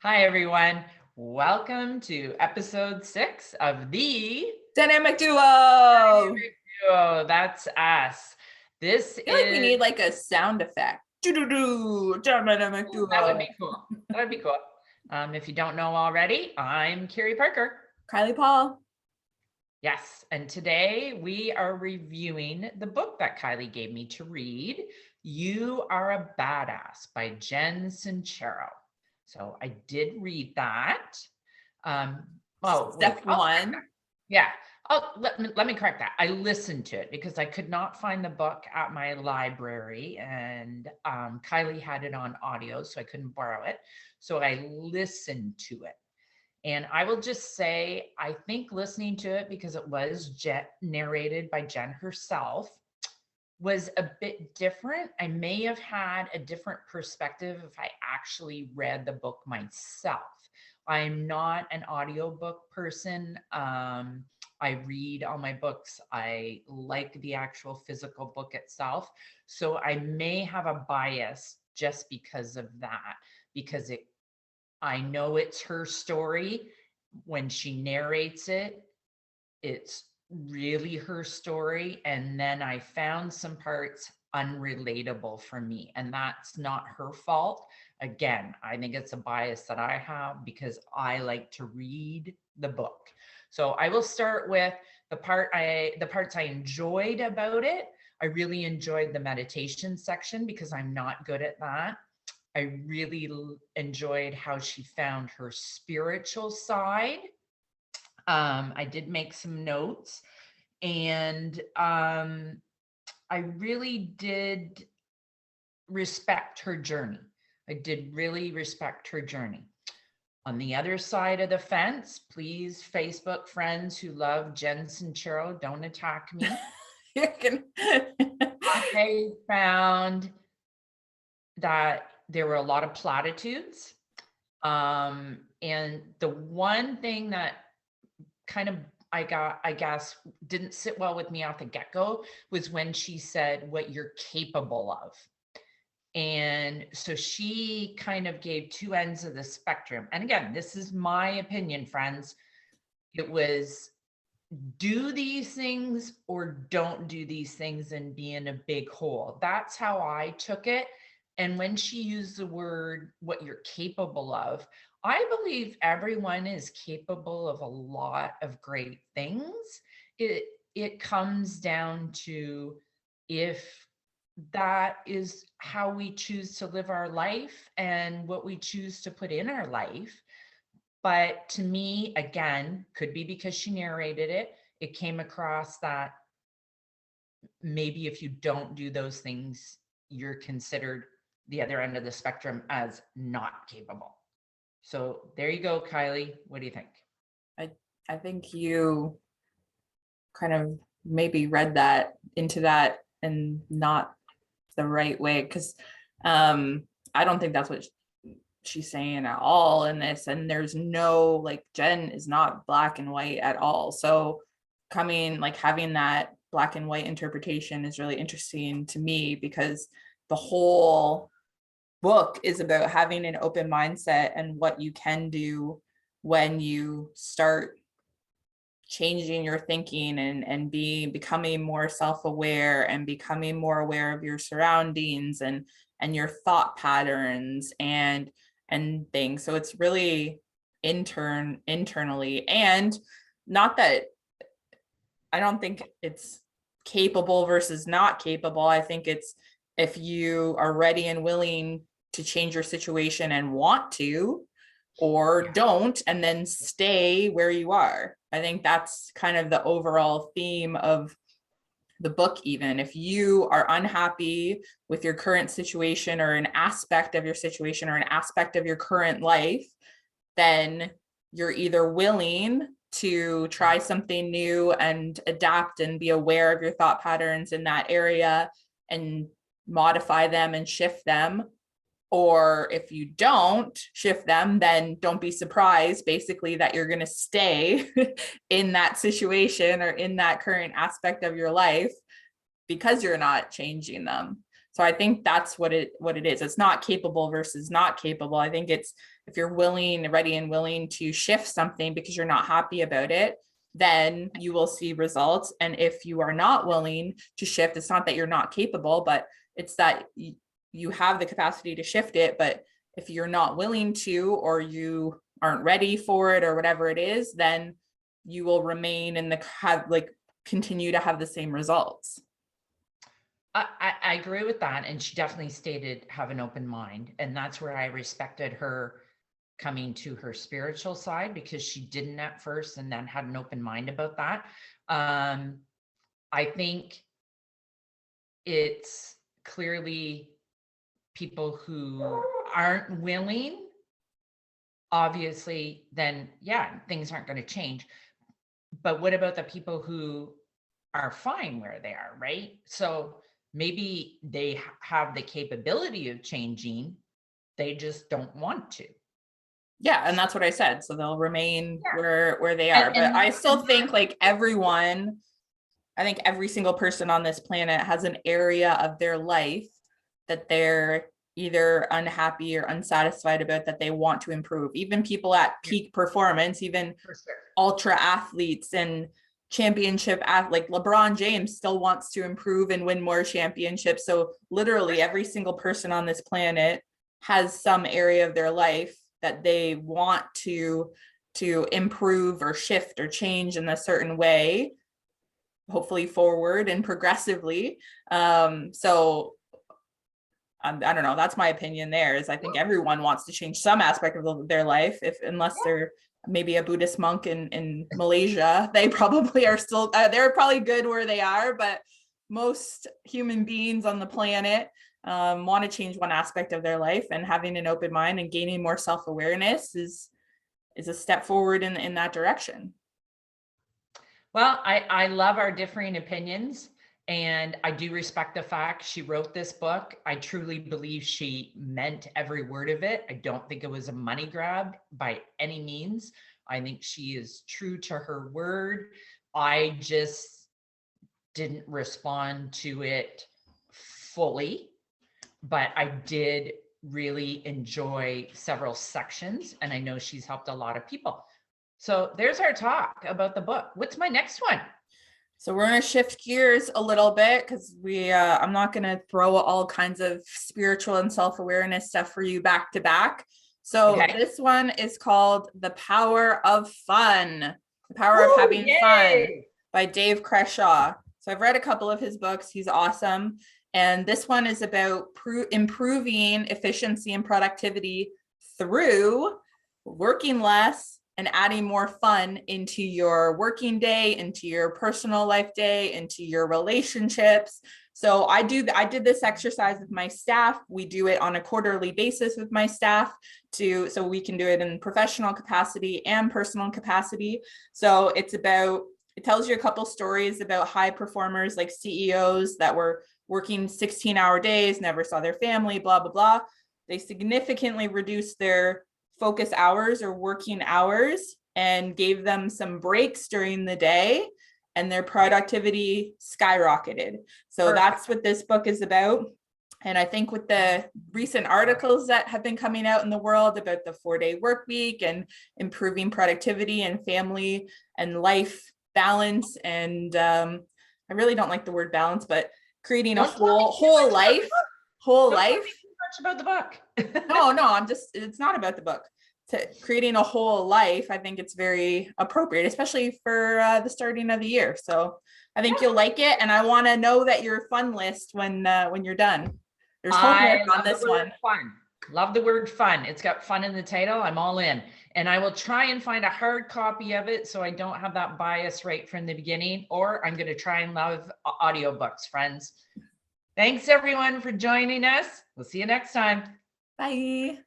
Hi, everyone. Welcome to episode 6 of the Dynamic Duo. Dynamic Duo. That's us. This I feel like we is need like a sound effect. Dynamic Duo. that would be cool. That would be cool. If you don't know already, I'm Kyley Parker. Kyley Paul. Yes, and today we are reviewing the book that Kyley gave me to read. You Are a Badass by Jen Sincerio. So I did read that. Step one. Yeah. Oh, let me correct that. I listened to it because I could not find the book at my library, and Kyley had it on audio, so I couldn't borrow it. So I listened to it. And I will just say, I think listening to it, because it was narrated by Jen herself, was a bit different. I may have had a different perspective if I actually read the book myself. I'm not an audiobook person. I read all my books. I like the actual physical book itself. So I may have a bias just because of that, because I know it's her story. When she narrates it, it's really her story. And then I found some parts unrelatable for me, and that's not her fault. Again, I think it's a bias that I have because I like to read the book. So I will start with the parts I enjoyed about it. I really enjoyed the meditation section because I'm not good at that. I really enjoyed how she found her spiritual side. I did make some notes, and I really did respect her journey. I did really respect her journey. On the other side of the fence, please, Facebook friends who love Jen Sincerio, don't attack me. I found that there were a lot of platitudes. And the one thing that kind of I guess didn't sit well with me off the get-go was when she said what you're capable of. And so she kind of gave two ends of the spectrum. And again, this is my opinion, friends. It was do these things or don't do these things and be in a big hole. That's how I took it. And when she used the word what you're capable of, I believe everyone is capable of a lot of great things. It comes down to if that is how we choose to live our life and what we choose to put in our life. But to me, again, could be because she narrated it, it came across that maybe if you don't do those things, you're considered the other end of the spectrum as not capable. So there you go, Kyley. What do you think? I think you kind of maybe read that into that and not the right way, because I don't think that's what she's saying at all in this. And there's no, like, Jen is not black and white at all. So having that black and white interpretation is really interesting to me, because the whole book is about having an open mindset and what you can do when you start changing your thinking and becoming more self-aware and becoming more aware of your surroundings and your thought patterns and things. So it's really internally, and not that I don't think it's capable versus not capable. I think it's if you are ready and willing to change your situation and want to, or don't, and then stay where you are. I think that's kind of the overall theme of the book. Even if you are unhappy with your current situation or an aspect of your situation or an aspect of your current life, then you're either willing to try something new and adapt and be aware of your thought patterns in that area and modify them and shift them. Or if you don't shift them, then don't be surprised basically that you're going to stay in that situation or in that current aspect of your life because you're not changing them. So I think that's what it is. It's not capable versus not capable. I think it's, if you're willing, ready and willing to shift something because you're not happy about it, then you will see results. And if you are not willing to shift, it's not that you're not capable, but it's that you have the capacity to shift it. But if you're not willing to, or you aren't ready for it, or whatever it is, then you will remain in continue to have the same results. I agree with that. And she definitely stated have an open mind. And that's where I respected her coming to her spiritual side, because she didn't at first and then had an open mind about that. I think it's clearly people who aren't willing, obviously, then yeah, things aren't going to change. But what about the people who are fine where they are, right? So maybe they have the capability of changing, they just don't want to. Yeah, and that's what I said. So they'll remain where they are. But I still think like everyone, I think every single person on this planet has an area of their life that they're either unhappy or unsatisfied about, that they want to improve. Even people at peak performance, even ultra athletes and championship like LeBron James still wants to improve and win more championships. So literally every single person on this planet has some area of their life that they want to improve or shift or change in a certain way, hopefully forward and progressively. So I don't know, that's my opinion there, is I think everyone wants to change some aspect of their life, unless they're maybe a Buddhist monk in Malaysia. They probably are still, they're probably good where they are, but most human beings on the planet want to change one aspect of their life, and having an open mind and gaining more self-awareness is a step forward in that direction. Well, I love our differing opinions, and I do respect the fact she wrote this book. I truly believe she meant every word of it. I don't think it was a money grab by any means. I think she is true to her word. I just didn't respond to it fully, but I did really enjoy several sections, and I know she's helped a lot of people. So there's our talk about the book. What's my next one? So we're going to shift gears a little bit, because I'm not going to throw all kinds of spiritual and self-awareness stuff for you back to back. So This one is called The Power of Fun, The Power of Having Fun by Dave Creshaw. So I've read a couple of his books. He's awesome. And this one is about improving efficiency and productivity through working less and adding more fun into your working day, into your personal life day, into your relationships. So I did this exercise with my staff. We do it on a quarterly basis with my staff so we can do it in professional capacity and personal capacity. So it tells you a couple stories about high performers, like CEOs that were working 16-hour days, never saw their family, blah, blah, blah. They significantly reduced their focus hours or working hours and gave them some breaks during the day, and their productivity skyrocketed. So that's what this book is about. And I think with the recent articles that have been coming out in the world about the 4-day work week and improving productivity and family and life balance, and I really don't like the word balance, but creating a whole life. Don't tell me too much about the book. No, it's not about the book. Creating a whole life, I think it's very appropriate, especially for the starting of the year. So I think you'll like it, and I want to know that your fun list when you're done. There's homework on this one. Fun. Love the word fun. It's got fun in the title. I'm all in. And I will try and find a hard copy of it so I don't have that bias right from the beginning, or I'm going to try and love audiobooks, friends. Thanks everyone for joining us. We'll see you next time. Bye.